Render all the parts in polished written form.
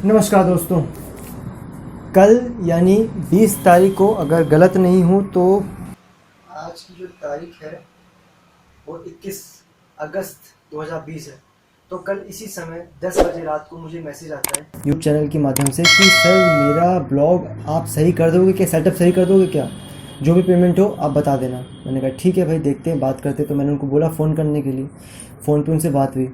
नमस्कार दोस्तों। कल यानी 20 तारीख को अगर गलत नहीं हूँ तो आज की जो तारीख है वो 21 अगस्त 2020 है। तो कल इसी समय 10 बजे रात को मुझे मैसेज आता है यूट्यूब चैनल के माध्यम से कि सर मेरा ब्लॉग आप सही कर दोगे क्या, सेटअप सही कर दोगे क्या, जो भी पेमेंट हो आप बता देना। मैंने कहा ठीक है भाई, देखते हैं, बात करते। तो मैंने उनको बोला फ़ोन करने के लिए। फ़ोन पे उनसे बात हुई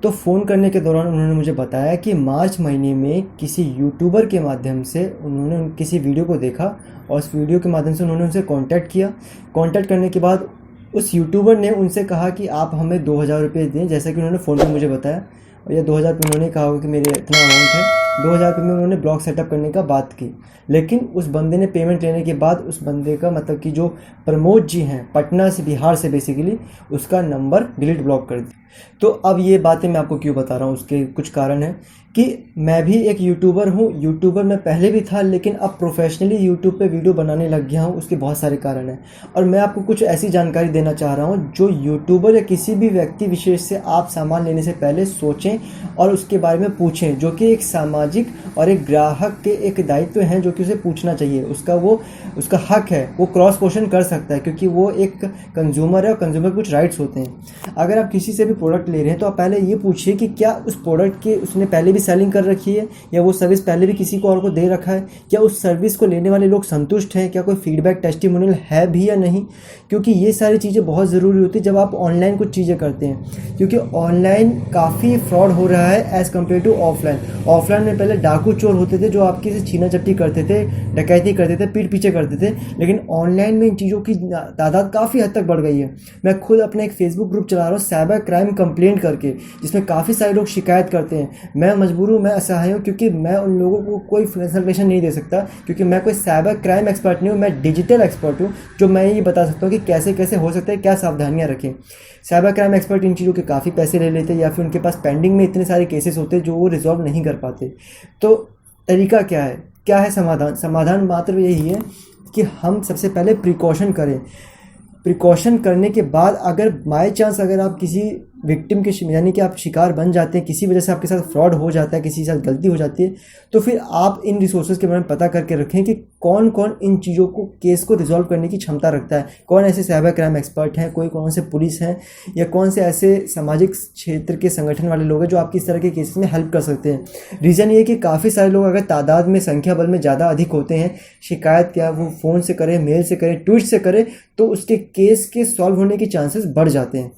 तो फ़ोन करने के दौरान उन्होंने मुझे बताया कि मार्च महीने में किसी यूट्यूबर के माध्यम से उन्होंने किसी वीडियो को देखा और उस वीडियो के माध्यम से उन्होंने उनसे कांटेक्ट किया। कांटेक्ट करने के बाद उस यूट्यूबर ने उनसे कहा कि आप हमें 2000 रुपये दें, जैसा कि उन्होंने फ़ोन पे मुझे बताया। और ये 2000 रुपये उन्होंने कहा होगा कि मेरे इतना अमाउंट है। 2000 रुपये में उन्होंने ब्लॉग सेटअप करने का बात की, लेकिन उस बंदे ने पेमेंट लेने के बाद उस बंदे का मतलब कि जो प्रमोद जी हैं पटना से, बिहार से बेसिकली, उसका नंबर डिलीट ब्लॉक कर दिया। तो अब ये बातें मैं आपको क्यों बता रहा हूँ, उसके कुछ कारण हैं कि मैं भी एक यूट्यूबर हूँ। यूट्यूबर मैं पहले भी था, लेकिन अब प्रोफेशनली यूट्यूब पे वीडियो बनाने लग गया हूँ। उसके बहुत सारे कारण हैं और मैं आपको कुछ ऐसी जानकारी देना चाह रहा हूँ जो यूट्यूबर या किसी भी व्यक्ति विशेष से आप सामान लेने से पहले सोचें और उसके बारे में पूछें, जो कि एक सामाजिक और एक ग्राहक के एक दायित्व हैं जो कि उसे पूछना चाहिए। उसका हक है, वो क्रॉस क्वेश्चन कर सकता है क्योंकि वो एक कंज्यूमर है और कंज्यूमर कुछ राइट्स होते हैं। अगर आप किसी से भी प्रोडक्ट ले रहे हैं तो आप पहले ये पूछिए कि क्या उस प्रोडक्ट के उसने पहले भी सेलिंग कर रखी है या वो सर्विस पहले भी किसी को और को दे रखा है, क्या उस सर्विस को लेने वाले लोग संतुष्ट हैं, क्या कोई फीडबैक टेस्टिमोनियल है भी या नहीं। क्योंकि ये सारी चीज़ें बहुत ज़रूरी होती है जब आप ऑनलाइन कुछ चीज़ें करते हैं, क्योंकि ऑनलाइन काफ़ी फ्रॉड हो रहा है as compare to offline. Offline में पहले डाकू चोर होते थे जो आपकी से छीना झपटी करते थे, डकैती करते थे, पीठ पीछे करते थे, लेकिन ऑनलाइन में इन चीज़ों की तादाद काफ़ी हद तक बढ़ गई है। मैं खुद अपने एक फेसबुक ग्रुप चला रहा हूँ साइबर क्राइम कंप्लेंट करके, जिसमें काफ़ी सारे लोग शिकायत करते हैं। मैं मजबूर हूँ, मैं असहाय हूँ, क्योंकि मैं उन लोगों को कोई कंसल्टेशन नहीं दे सकता, क्योंकि मैं कोई साइबर क्राइम एक्सपर्ट नहीं हूँ, मैं डिजिटल एक्सपर्ट हूँ जो मैं ये बता सकता हूँ कि कैसे कैसे हो सकता है, क्या सावधानियाँ रखें। साइबर क्राइम एक्सपर्ट इन चीज़ों के काफ़ी पैसे ले लेते हैं या फिर उनके पास पेंडिंग में इतने सारे केसेस होते हैं जो वो रिजॉल्व नहीं कर पाते। तो तरीका क्या है समाधान मात्र यही है कि हम सबसे पहले प्रिकॉशन करें। प्रिकॉशन करने के बाद अगर बाय चांस अगर आप किसी विक्टिम के यानी कि आप शिकार बन जाते हैं, किसी वजह से आपके साथ फ्रॉड हो जाता है, किसी के साथ गलती हो जाती है, तो फिर आप इन रिसोर्सेज के बारे में पता करके रखें कि कौन कौन इन चीज़ों को, केस को रिजॉल्व करने की क्षमता रखता है, कौन ऐसे साइबर क्राइम एक्सपर्ट हैं, कौन से पुलिस हैं या कौन से ऐसे सामाजिक क्षेत्र के संगठन वाले लोग हैं जो आपकी इस तरह के केसेस में हेल्प कर सकते हैं। रीज़न ये है कि काफ़ी सारे लोग अगर तादाद में, संख्या बल में ज़्यादा अधिक होते हैं, शिकायत क्या वो फ़ोन से करें, मेल से करें, ट्वीट से करें, तो उसके केस के सॉल्व होने के चांसेस बढ़ जाते हैं।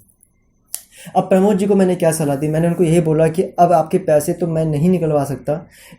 अब प्रमोद जी को मैंने क्या सलाह दी, मैंने उनको यही बोला कि अब आपके पैसे तो मैं नहीं निकलवा सकता,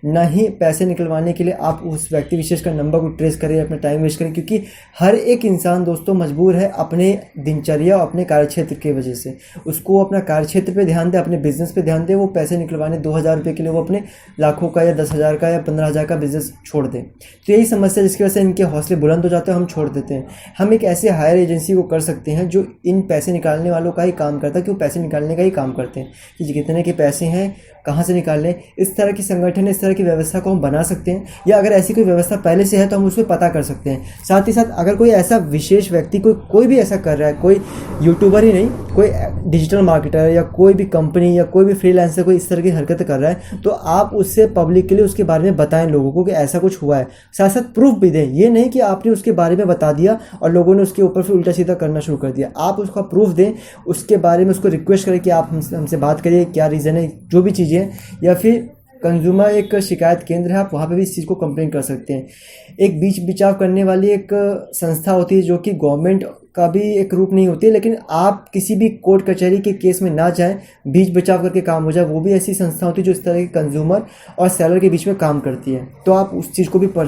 ना ही पैसे निकलवाने के लिए आप उस व्यक्ति विशेष का नंबर को ट्रेस करें, अपना टाइम वेस्ट करें, क्योंकि हर एक इंसान दोस्तों मजबूर है अपने दिनचर्या और अपने कार्यक्षेत्र की वजह से। उसको अपना कार्यक्षेत्र पे ध्यान दे, अपने बिजनेस पे ध्यान दे। वो पैसे निकलवाने 2000 रुपये के लिए वो अपने लाखों का या 10,000 का या 15,000 का बिजनेस छोड़ दें। तो यही समस्या जिसकी वजह से इनके हौसले बुलंद हो जाते हैं, हम छोड़ देते हैं। हम एक ऐसे हायर एजेंसी को कर सकते हैं जो इन पैसे निकालने वालों का ही काम करता है, कि वो पैसे निकालने का ही काम करते हैं कि कितने के पैसे हैं, कहाँ से निकाल लें। इस तरह की संगठन, इस तरह की व्यवस्था को हम बना सकते हैं, या अगर ऐसी कोई व्यवस्था पहले से है तो हम उसमें पता कर सकते हैं। साथ ही साथ अगर कोई ऐसा विशेष व्यक्ति कोई भी ऐसा कर रहा है, कोई यूट्यूबर ही नहीं, कोई डिजिटल मार्केटर या कोई भी कंपनी या कोई भी फ्रीलांसर कोई इस तरह की हरकत कर रहा है, तो आप उससे पब्लिक के लिए उसके बारे में बताएं लोगों को कि ऐसा कुछ हुआ है। साथ साथ प्रूफ भी दें। ये नहीं कि आपने उसके बारे में बता दिया और लोगों ने उसके ऊपर फिर उल्टा सीधा करना शुरू कर दिया। आप उसका प्रूफ दें, उसके बारे में उसको रिक्वेस्ट करें कि आप हमसे बात करिए, क्या रीज़न है, जो भी चीज़ें, या फिर कंज्यूमर एक शिकायत केंद्र है, आप वहाँ पे भी इस चीज़ को कंप्लेन कर सकते हैं। एक बीच बचाव करने वाली एक संस्था होती है जो कि गवर्नमेंट का भी एक रूप नहीं होती है, लेकिन आप किसी भी कोर्ट कचहरी के केस में ना जाएं, बीच बचाव करके काम हो जाए, वो भी ऐसी संस्था होती है जो इस तरह के कंज्यूमर और सेलर के बीच में काम करती है। तो आप उस चीज़ को भी पकड़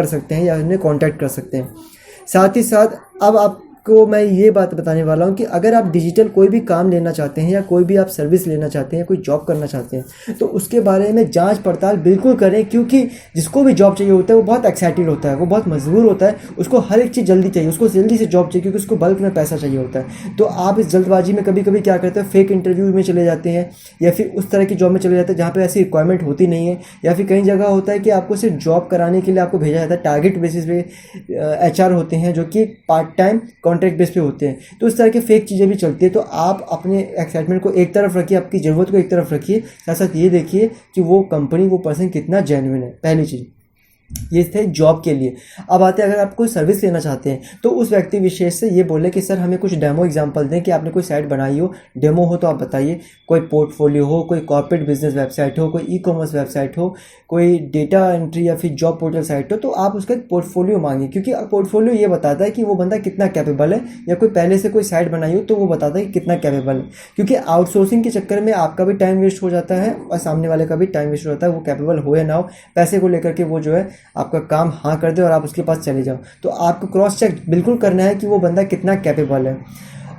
सकते हैं या उन्हें कॉन्टैक्ट कर सकते हैं। साथ ही साथ अब आपको मैं ये बात बताने वाला हूँ कि अगर आप डिजिटल कोई भी काम लेना चाहते हैं या कोई भी आप सर्विस लेना चाहते हैं, कोई जॉब करना चाहते हैं, तो उसके बारे में जांच पड़ताल बिल्कुल करें, क्योंकि जिसको भी जॉब चाहिए होता है वो बहुत एक्साइटेड होता है, वो बहुत मजबूर होता है, उसको हर एक चीज़ जल्दी चाहिए, उसको जल्दी से जॉब चाहिए, क्योंकि उसको बल्क में पैसा चाहिए होता है। तो आप इस जल्दबाजी में कभी कभी क्या करते हैं, फेक इंटरव्यू में चले जाते हैं या फिर उस तरह की जॉब में चले जाते हैं जहाँ पर ऐसी रिक्वायरमेंट होती नहीं है, या फिर कई जगह होता है कि आपको सिर्फ जॉब कराने के लिए आपको भेजा जाता है, टारगेट बेसिस पे HR होते हैं जो कि पार्ट टाइम कॉन्ट्रैक्ट बेस पे होते हैं, तो इस तरह के फेक चीज़ें भी चलती है। तो आप अपने एक्साइटमेंट को एक तरफ रखिए, आपकी ज़रूरत को एक तरफ रखिए, साथ साथ ये देखिए कि वो कंपनी, वो पर्सन कितना जेन्युइन है। पहली चीज़ ये थे जॉब के लिए। अब आते हैं, अगर आप कोई सर्विस लेना चाहते हैं तो उस व्यक्ति विशेष से ये बोले कि सर हमें कुछ डेमो एग्जांपल दें, कि आपने कोई साइट बनाई हो, डेमो हो तो आप बताइए, कोई पोर्टफोलियो हो, कोई कॉर्पोरेट बिजनेस वेबसाइट हो, कोई ई-कॉमर्स वेबसाइट हो, कोई डेटा एंट्री या फिर जॉब पोर्टल साइट हो, तो आप उसका एक पोर्टफोलियो मांगिए, क्योंकि पोर्टफोलियो ये बताता है कि वो बंदा कितना कैपेबल है, या कोई पहले से कोई साइट बनाई हो तो वो बताता है कि कितना कैपेबल है। क्योंकि आउटसोर्सिंग के चक्कर में आपका भी टाइम वेस्ट हो जाता है और सामने वाले का भी टाइम वेस्ट हो जाता है, वो कैपेबल हो या ना हो, पैसे को लेकर के वो जो है आपका काम हाँ कर दे और आप उसके पास चले जाओ। तो आपको क्रॉस चेक बिल्कुल करना है कि वो बंदा कितना कैपेबल है।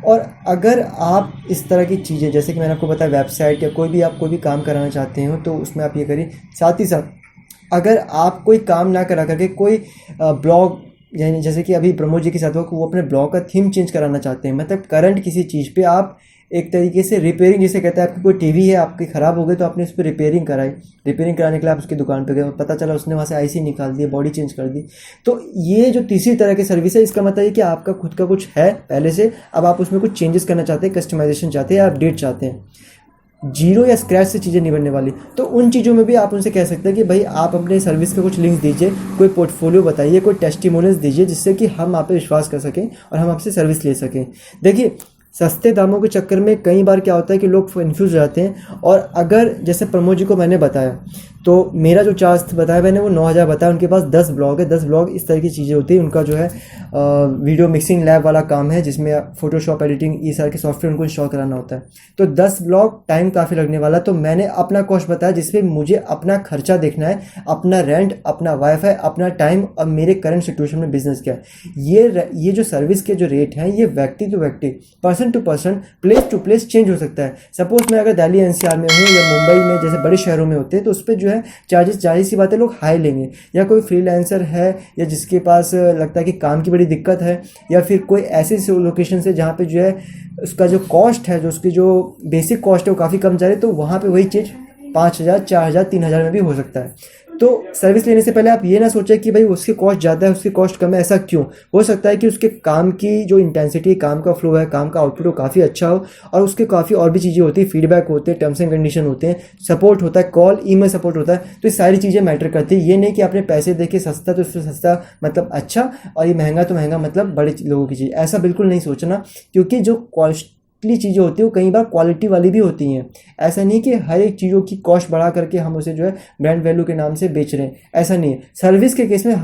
और अगर आप इस तरह की चीज़ें, जैसे कि मैंने आपको बताया, वेबसाइट या कोई भी काम कराना चाहते हो तो उसमें आप ये करिए। साथ ही साथ अगर आप कोई काम ना करा करके कोई ब्लॉग, यानी जैसे कि अभी प्रमोद जी के साथ हुआ कि वो अपने ब्लॉग का थीम चेंज कराना चाहते हैं, मतलब करंट किसी चीज़ पे आप एक तरीके से रिपेयरिंग, जिसे कहते हैं, आपकी कोई टीवी है आपकी ख़राब हो गई तो आपने उस पर रिपेयरिंग कराई, रिपेयरिंग कराने के लिए आप उसकी दुकान पे गए, पता चला उसने वहाँ से आईसी निकाल दी, बॉडी चेंज कर दी। तो ये जो तीसरी तरह की सर्विस है, इसका मतलब है कि आपका खुद का कुछ है पहले से, अब आप उसमें कुछ चेंजेस करना चाहते हैं, कस्टमाइजेशन चाहते हैं या अपडेट चाहते हैं। जीरो या स्क्रैच से चीज़ें नहीं बनने वाली, तो उन चीज़ों में भी आप उनसे कह सकते हैं कि भाई आप अपने सर्विस का कुछ लिंक्स दीजिए, कोई पोर्टफोलियो बताइए, कोई टेस्टिमोनियल्स दीजिए, जिससे कि हम आप पे विश्वास कर सकें और हम आपसे सर्विस ले सकें। देखिए, सस्ते दामों के चक्कर में कई बार क्या होता है कि लोग कन्फ्यूज हो जाते हैं। और अगर जैसे प्रमोद जी को मैंने बताया, तो मेरा जो चार्ज बताया मैंने वो 9,000 बताया, उनके पास 10 ब्लॉग है, 10 ब्लॉग इस तरह की चीज़ें होती है। उनका जो है वीडियो मिक्सिंग लैब वाला काम है, जिसमें फोटोशॉप, एडिटिंग, ये सारे के सॉफ्टवेयर उनको इंस्टॉल कराना होता है। तो 10 ब्लॉग टाइम काफ़ी लगने वाला, तो मैंने अपना कॉस्ट बताया, जिसमें मुझे अपना खर्चा देखना है, अपना रेंट, अपना वाईफाई, अपना टाइम और मेरे करंट सिचुएशन में बिजनेस क्या है। ये जो सर्विस के जो रेट हैं, ये व्यक्ति टू व्यक्ति, person to person, place to place change हो सकता है। सपोज मैं अगर दिल्ली एनसीआर में हूँ या मुंबई में, जैसे बड़े शहरों में होते हैं, तो उस पर जो है चार्जेस, जाहिर सी बात है, लोग हाई लेंगे। या कोई फ्रीलांसर है या जिसके पास लगता है कि काम की बड़ी दिक्कत है, या फिर कोई ऐसी लोकेशन से जहाँ पे जो है उसका जो कॉस्ट है, जो उसकी जो बेसिक कॉस्ट है वो काफ़ी कम जा रही है, तो वहाँ पे वही चीज़ 5,000, 4,000, 3,000 में भी हो सकता है। तो सर्विस लेने से पहले आप ये ना सोचें कि भाई उसकी कॉस्ट ज़्यादा है, उसकी कॉस्ट कम है, ऐसा क्यों। हो सकता है कि उसके काम की जो इंटेंसिटी, काम का फ्लो है, काम का आउटपुट, वो काफ़ी अच्छा हो, और उसके काफ़ी और भी चीज़ें होती है, फीडबैक होते हैं, टर्म्स एंड कंडीशन होते हैं, सपोर्ट होता है, कॉल ईमेल सपोर्ट होता है। तो ये सारी चीज़ें मैटर करती है। ये नहीं कि आपने पैसे देके सस्ता तो उससे सस्ता मतलब अच्छा, और ये महंगा तो महंगा मतलब बड़े लोगों की चीज़, ऐसा बिल्कुल नहीं सोचना। क्योंकि जो कॉस्टली चीज़ें होती है वो कई बार क्वालिटी वाली भी होती हैं। ऐसा नहीं कि हर एक चीज़ों की कॉस्ट बढ़ा करके हम उसे जो है ब्रांड वैल्यू के नाम से बेच रहे हैं, ऐसा नहीं है। सर्विस के केस में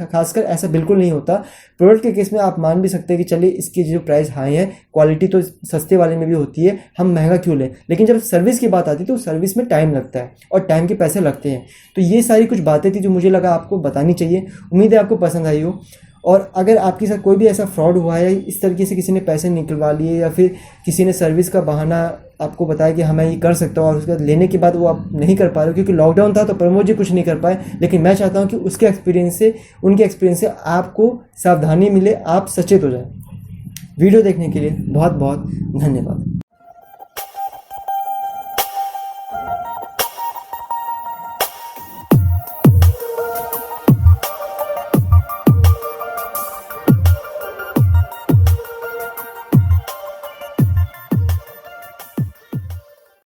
खासकर ऐसा बिल्कुल नहीं होता। प्रोडक्ट के केस में आप मान भी सकते हैं कि चलिए इसकी जो प्राइस हाई है, क्वालिटी तो सस्ते वाले में भी होती है, हम महंगा क्यों लें। लेकिन जब सर्विस की बात आती है तो सर्विस में टाइम लगता है और टाइम के पैसे लगते हैं। तो ये सारी कुछ बातें थी जो मुझे लगा आपको बतानी चाहिए। उम्मीद है आपको पसंद आई हो। और अगर आपके साथ कोई भी ऐसा फ्रॉड हुआ है, इस तरीके से किसी ने पैसे निकलवा लिए, या फिर किसी ने सर्विस का बहाना आपको बताया कि हमें ये कर सकता हूँ, और उसके बाद लेने के बाद वो आप नहीं कर पा रहे हो क्योंकि लॉकडाउन था, तो प्रमोद जी कुछ नहीं कर पाए। लेकिन मैं चाहता हूँ कि उसके एक्सपीरियंस से, उनके एक्सपीरियंस से आपको सावधानी मिले, आप सचेत हो जाए। वीडियो देखने के लिए बहुत बहुत धन्यवाद।